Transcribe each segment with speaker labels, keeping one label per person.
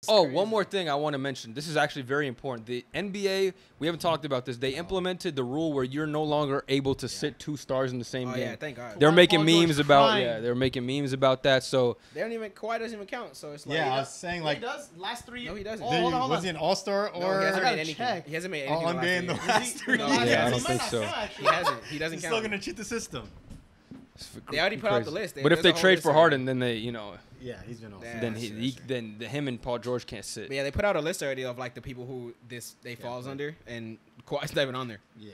Speaker 1: Oh, one more thing I want to mention. This is actually very important. The NBA, we haven't talked about this. They implemented the rule where you're no longer able to sit 2 stars in the same game.
Speaker 2: Yeah, thank God.
Speaker 1: They're making memes about they're making memes about that. So
Speaker 2: they don't even Kawhi doesn't even count. So it's like
Speaker 3: I was saying like
Speaker 4: he does last 3 years.
Speaker 2: No, he doesn't.
Speaker 3: Was he an All-Star or
Speaker 2: no, he hasn't
Speaker 4: I
Speaker 2: made anything.
Speaker 4: check.
Speaker 2: He hasn't made
Speaker 3: All
Speaker 2: anything.
Speaker 3: NBA in the last 3 years?
Speaker 1: Yeah, I don't think so.
Speaker 2: He hasn't. He doesn't
Speaker 3: He's
Speaker 2: count.
Speaker 3: still gonna cheat the system.
Speaker 2: They already put out the list.
Speaker 1: But if they trade for Harden, then they,
Speaker 3: Yeah, he's been all.
Speaker 1: then him and Paul George can't sit.
Speaker 2: But yeah, they put out a list already of like the people who they falls under, and Kawhi's not even on there.
Speaker 3: Yeah.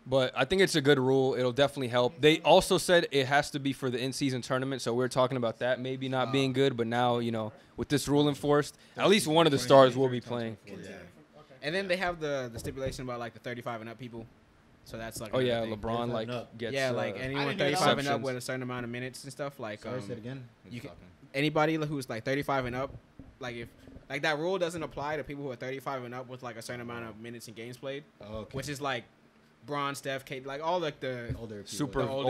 Speaker 1: But I think it's a good rule. It'll definitely help. They also said it has to be for the in-season tournament, so we're talking about that maybe not being good. But now, with this rule enforced, at least one of the stars will be playing.
Speaker 3: Yeah.
Speaker 2: And then they have the stipulation about like the 35 and up people. So that's like
Speaker 1: LeBron
Speaker 3: 35
Speaker 1: gets
Speaker 2: like anyone 35 and up with a certain amount of minutes and stuff like
Speaker 3: Sorry, say it again.
Speaker 2: Anybody who's like 35 and up, like if like that rule doesn't apply to people who are 35 and up with like a certain amount of minutes and games played, which is like Bron, Steph, Kate, like all like the older stars, all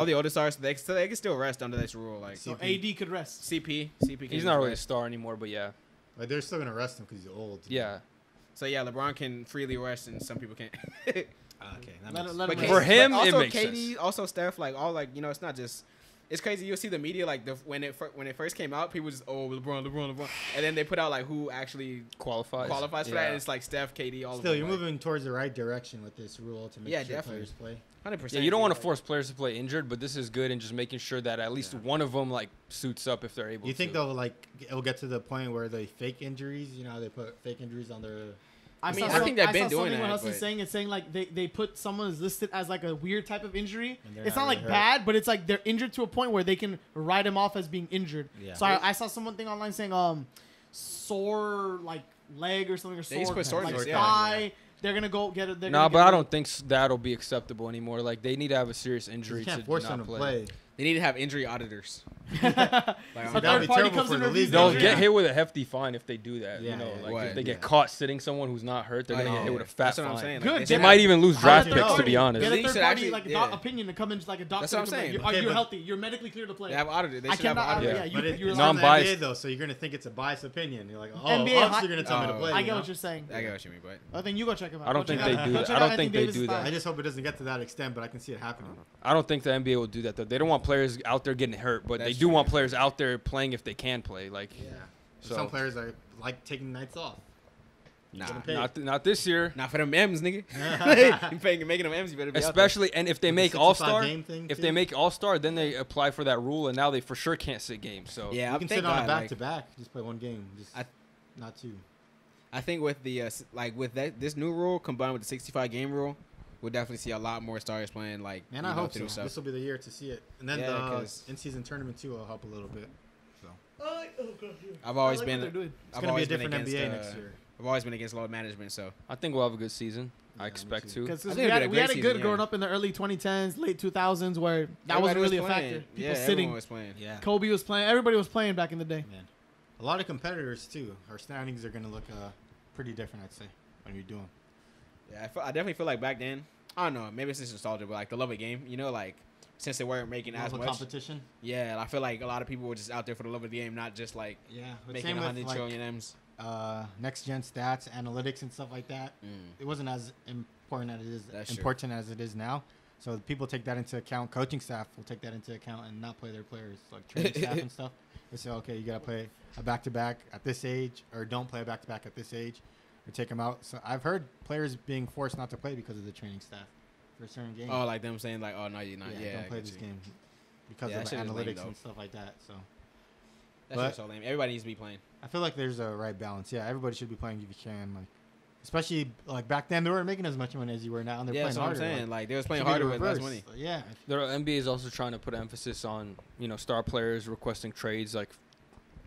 Speaker 2: the older stars, they can still rest under this rule. Like
Speaker 4: so AD could rest.
Speaker 2: CP,
Speaker 1: he's not really a star anymore, but yeah,
Speaker 3: like they're still gonna rest him because he's old.
Speaker 1: Yeah.
Speaker 2: So yeah, LeBron can freely rest, and some people can't.
Speaker 3: Okay,
Speaker 2: but
Speaker 1: for him,
Speaker 2: also
Speaker 1: it makes
Speaker 2: KD,
Speaker 1: sense.
Speaker 2: also Steph, like all like it's not just. It's crazy. You'll see the media like when it first came out, people just LeBron, and then they put out like who actually
Speaker 1: qualifies
Speaker 2: for that. And it's like Steph, KD, all.
Speaker 3: Still,
Speaker 2: of them,
Speaker 3: you're moving towards the right direction with this rule to make sure players play.
Speaker 2: 100%.
Speaker 1: Yeah, you don't want to force players to play injured, but this is good and just making sure that at least one of them like suits up if they're able.
Speaker 3: You think they'll it'll get to the point where they fake injuries? How they put fake injuries on their.
Speaker 2: I think they've been doing that.
Speaker 4: What Hassan's saying, it's saying like they put someone is listed as like a weird type of injury. It's not like bad, but it's like they're injured to a point where they can write him off as being injured. Yeah. So I saw someone thing online saying sore like leg or something or sore like thigh. They're gonna go get it.
Speaker 1: But I don't think that'll be acceptable anymore. Like they need to have a serious injury
Speaker 3: to
Speaker 1: force
Speaker 3: them to play.
Speaker 2: They need to have injury auditors.
Speaker 3: That would be terrible for the league.
Speaker 1: They'll get hit with a hefty fine if they do that.
Speaker 3: Yeah,
Speaker 1: if they get caught sitting someone who's not hurt, they're gonna get hit with a fat fine.
Speaker 2: That's what I'm saying.
Speaker 4: Good.
Speaker 1: They might even lose draft picks, to be honest.
Speaker 4: Get a third party like a opinion to come in like a doctor.
Speaker 2: That's what I'm saying.
Speaker 4: You're healthy. You're medically clear to play.
Speaker 2: They have auditors. They should have auditors.
Speaker 3: But it's
Speaker 1: non-biased
Speaker 3: NBA though, so you're gonna think it's a biased opinion. You're like,
Speaker 4: NBA
Speaker 3: obviously you're gonna tell me to play.
Speaker 4: I get what you're saying.
Speaker 2: I get what you mean, but
Speaker 4: I think you go check him out.
Speaker 1: I don't think they do that. I don't think they do that.
Speaker 3: I just hope it doesn't get to that extent, but I can see it happening.
Speaker 1: I don't think the NBA will do that though. They don't want players out there getting hurt, but they do want players out there playing if they can play. Like,
Speaker 3: so some players are like taking nights off.
Speaker 1: Not this year.
Speaker 2: Not for them M's, nigga. You're making them M's. You better be
Speaker 1: especially, and if they make All-Star, then they apply for that rule, and now they for sure can't sit games. So
Speaker 2: yeah,
Speaker 3: you can sit on a back-to-back, just play one game, not two.
Speaker 2: I think with the this new rule combined with the 65 game rule, we'll definitely see a lot more stars playing. Like,
Speaker 3: man, I hope so. This will be the year to see it, and then the in-season tournament too will help a little bit. So
Speaker 2: I've always been.
Speaker 3: It's gonna be a different NBA next year.
Speaker 2: I've always been against load management, so
Speaker 1: I think we'll have a good season. I expect to.
Speaker 4: Because we had it good growing up in the early 2010s, late 2000s, where that wasn't really a factor. People sitting.
Speaker 2: Was playing. Yeah.
Speaker 4: Kobe was playing. Everybody was playing back in the day.
Speaker 3: Man. A lot of competitors too. Our standings are gonna look pretty different, I'd say, when you're doing.
Speaker 2: Yeah, I definitely feel like back then. I don't know. Maybe it's just nostalgia, but like the love of game, like since they weren't making as much
Speaker 3: competition.
Speaker 2: Yeah, I feel like a lot of people were just out there for the love of the game, not just like making 100 trillion M's.
Speaker 3: Next gen stats, analytics, and stuff like that. It wasn't as important as it is now. So people take that into account. Coaching staff will take that into account and not play their players, like training staff and stuff. They say, okay, you gotta play a back-to-back at this age, or don't play a back-to-back at this age, or take them out. So I've heard players being forced not to play because of the training staff for a certain game.
Speaker 2: Oh, like them saying like, oh no, you're not.
Speaker 3: Yeah, don't play this game because of the analytics and stuff like that. So.
Speaker 2: That's so lame. Everybody needs to be playing.
Speaker 3: I feel like there's a right balance. Yeah, everybody should be playing if you can. Like, especially like back then, they weren't making as much money as you were now, and they're playing harder.
Speaker 2: That's what I'm saying. Like they was playing harder with less money.
Speaker 3: Yeah.
Speaker 1: The NBA is also trying to put emphasis on star players requesting trades like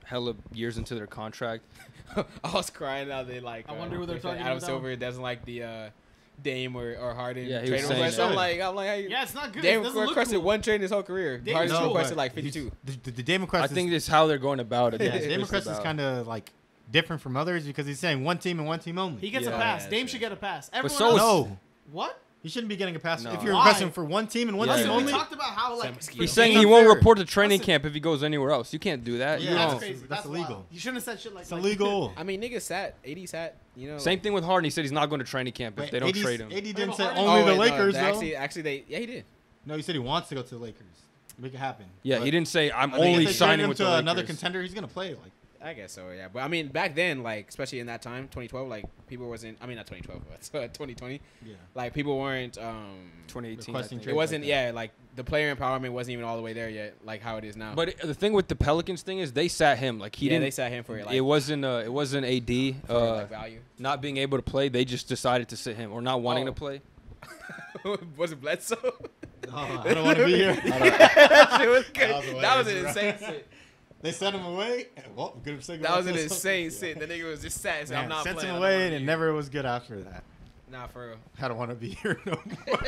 Speaker 1: hella years into their contract.
Speaker 2: I was crying now. They like.
Speaker 4: I wonder who they're talking about.
Speaker 2: Adam Silver doesn't like the Dame or Harden
Speaker 1: trade request.
Speaker 2: I'm like,
Speaker 4: yeah, it's not good.
Speaker 2: Dame requested one trade in his whole career. Harden requested like 52.
Speaker 3: The Dame request.
Speaker 1: I think this is how they're going about it.
Speaker 3: Yeah, Dame request is kind of like different from others because he's saying one team and one team only.
Speaker 4: He gets a pass. Dame should get a pass.
Speaker 1: Everyone else.
Speaker 4: What?
Speaker 3: He shouldn't be getting a pass
Speaker 1: No.
Speaker 3: if you're
Speaker 4: Why?
Speaker 3: requesting for one team and one team
Speaker 4: Listen, we
Speaker 3: only.
Speaker 4: talked about how like
Speaker 1: He's saying he won't
Speaker 3: unfair.
Speaker 1: report to training
Speaker 4: Listen.
Speaker 1: camp if he goes anywhere else. You can't do that.
Speaker 3: Yeah,
Speaker 1: You
Speaker 4: That's
Speaker 1: don't.
Speaker 4: crazy.
Speaker 3: That's
Speaker 4: wild.
Speaker 3: illegal.
Speaker 4: You shouldn't have said shit like
Speaker 3: It's
Speaker 4: that.
Speaker 3: illegal.
Speaker 2: I mean, niggas sat. AD sat. You know.
Speaker 1: Same thing with Harden. He said he's not going to training camp if they don't trade him.
Speaker 3: AD didn't
Speaker 4: but
Speaker 3: say
Speaker 4: Harden-
Speaker 3: only the
Speaker 2: wait,
Speaker 3: Lakers,
Speaker 2: no,
Speaker 3: though.
Speaker 2: actually, they. Yeah, he did.
Speaker 3: No, he said he wants to go to the Lakers. Make it happen.
Speaker 1: Yeah,
Speaker 3: But
Speaker 1: he didn't say I'm
Speaker 3: I think
Speaker 1: only
Speaker 3: if they trade
Speaker 1: signing
Speaker 3: him
Speaker 1: with
Speaker 3: to
Speaker 1: the Lakers.
Speaker 3: another contender, he's gonna play. Like,
Speaker 2: I guess so, yeah. But I mean, back then, like, especially in that time, 2012, like, people wasn't. I mean, not 2012, but 2020.
Speaker 3: yeah.
Speaker 2: Like, people weren't.
Speaker 1: 2018. I
Speaker 3: Requesting
Speaker 1: think.
Speaker 2: It
Speaker 3: trade.
Speaker 2: wasn't.
Speaker 3: like that.
Speaker 2: Yeah, like the player empowerment wasn't even all the way there yet, like how it is now.
Speaker 1: But the thing with the Pelicans thing is they sat him. Like he
Speaker 2: yeah,
Speaker 1: didn't.
Speaker 2: they sat him for it. Like,
Speaker 1: It wasn't AD
Speaker 2: for, like, value.
Speaker 1: not being able to play. They just decided to sit him or not wanting
Speaker 2: Oh.
Speaker 1: to play.
Speaker 2: Was it Bledsoe?
Speaker 3: I don't want to be here.
Speaker 2: That shit was good.
Speaker 3: That
Speaker 2: That
Speaker 3: was
Speaker 2: was an
Speaker 3: hilarious,
Speaker 2: insane
Speaker 3: bro.
Speaker 2: sit.
Speaker 3: They sent him away. Well, good say
Speaker 2: That was an
Speaker 3: goodbye.
Speaker 2: insane sit. The nigga was just sat and said, I'm not
Speaker 3: sent
Speaker 2: playing.
Speaker 3: him
Speaker 2: I don't
Speaker 3: away,
Speaker 2: wanna
Speaker 3: and
Speaker 2: be
Speaker 3: it
Speaker 2: here."
Speaker 3: never was good after that.
Speaker 2: Nah, for real.
Speaker 3: I don't want to be here no more.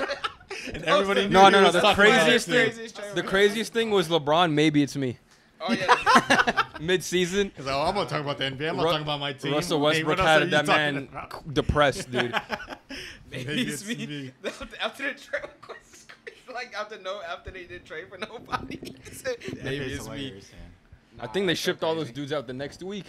Speaker 3: And everybody knew
Speaker 1: No,
Speaker 3: he
Speaker 1: no, no.
Speaker 3: was
Speaker 1: The
Speaker 3: talking about
Speaker 1: craziest
Speaker 3: it,
Speaker 1: thing.
Speaker 3: too.
Speaker 1: The craziest thing was LeBron. Maybe it's me.
Speaker 2: Oh yeah.
Speaker 1: Mid-season,
Speaker 3: He's like, oh, I'm gonna talk about the NBA. I'm not
Speaker 1: Ru-
Speaker 3: talking about my team.
Speaker 1: Russell
Speaker 3: Hey,
Speaker 1: Westbrook
Speaker 3: what else are
Speaker 1: had
Speaker 3: you
Speaker 1: that
Speaker 3: talking
Speaker 1: man
Speaker 3: about?
Speaker 1: depressed, dude.
Speaker 2: Maybe it's me. After the trade, like after they did trade for nobody, he said, maybe
Speaker 3: NBA's
Speaker 2: it's me.
Speaker 3: hilarious,
Speaker 1: I think they
Speaker 2: it's so
Speaker 1: shipped all those
Speaker 2: crazy.
Speaker 1: dudes out the next week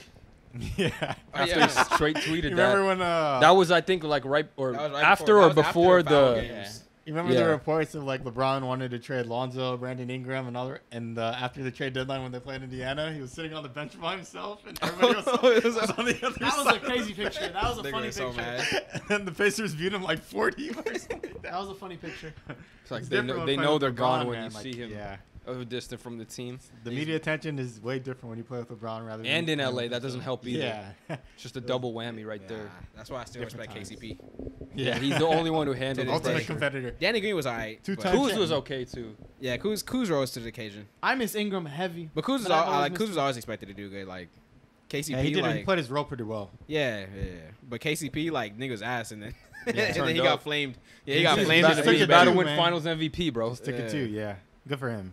Speaker 3: man. Yeah.
Speaker 1: after
Speaker 2: yeah.
Speaker 1: he straight tweeted
Speaker 3: You remember
Speaker 1: that.
Speaker 3: when
Speaker 1: That was, I think, like right or
Speaker 2: That was right
Speaker 1: after
Speaker 2: before-
Speaker 1: or
Speaker 2: that was after
Speaker 1: before
Speaker 2: the foul
Speaker 1: the.
Speaker 2: games.
Speaker 3: you remember
Speaker 1: Yeah.
Speaker 3: the reports of like LeBron wanted to trade Lonzo, Brandon Ingram, and other, and after the trade deadline when they played Indiana, he was sitting on the bench by himself, and everybody was on the other
Speaker 4: That was
Speaker 3: side.
Speaker 4: a crazy picture. That was a
Speaker 2: Nigga
Speaker 4: funny
Speaker 2: was so
Speaker 4: picture.
Speaker 2: mad.
Speaker 3: And then the Pacers viewed him like 40 or something like that.
Speaker 4: That was a funny picture.
Speaker 1: It's like
Speaker 3: It's
Speaker 1: they
Speaker 3: different
Speaker 1: know,
Speaker 3: when
Speaker 1: they
Speaker 3: playing
Speaker 1: know
Speaker 3: with
Speaker 1: they're
Speaker 3: LeBron,
Speaker 1: gone when
Speaker 3: man,
Speaker 1: you
Speaker 3: like,
Speaker 1: see him
Speaker 3: Yeah.
Speaker 1: distant from the team.
Speaker 3: The media attention is way different when you play with LeBron rather than
Speaker 1: And in
Speaker 3: playing
Speaker 1: LA,
Speaker 3: with
Speaker 1: that doesn't help either.
Speaker 3: Yeah.
Speaker 1: It's just a double whammy right there.
Speaker 2: That's why I still
Speaker 3: Different
Speaker 2: respect
Speaker 3: times.
Speaker 2: KCP.
Speaker 1: Yeah, he's the only one who handled
Speaker 2: To
Speaker 1: the
Speaker 2: this day.
Speaker 3: Ultimate
Speaker 1: pressure.
Speaker 3: competitor.
Speaker 2: Danny Green was alright. but-
Speaker 3: Two-time
Speaker 1: Kuz
Speaker 3: champ.
Speaker 1: was okay too.
Speaker 2: Yeah, Kuz rose to the occasion.
Speaker 4: I miss Ingram heavy.
Speaker 2: But Kuz was
Speaker 4: But I've always
Speaker 2: Kuz
Speaker 4: missed
Speaker 2: was always expected to do good. Like KCP,
Speaker 3: Yeah, he did. He
Speaker 2: like
Speaker 3: played his role pretty well.
Speaker 2: yeah. But KCP like niggas ass and then and
Speaker 1: turned
Speaker 2: then he
Speaker 1: up.
Speaker 2: got flamed. Yeah, he got
Speaker 3: He's
Speaker 2: flamed
Speaker 3: back-
Speaker 2: in the
Speaker 3: took
Speaker 1: He's
Speaker 3: it
Speaker 2: beat
Speaker 3: back
Speaker 1: about to
Speaker 3: too,
Speaker 1: win
Speaker 3: man.
Speaker 1: Finals MVP, bro.
Speaker 3: Stick it
Speaker 2: Yeah.
Speaker 3: too. Yeah. Good for him.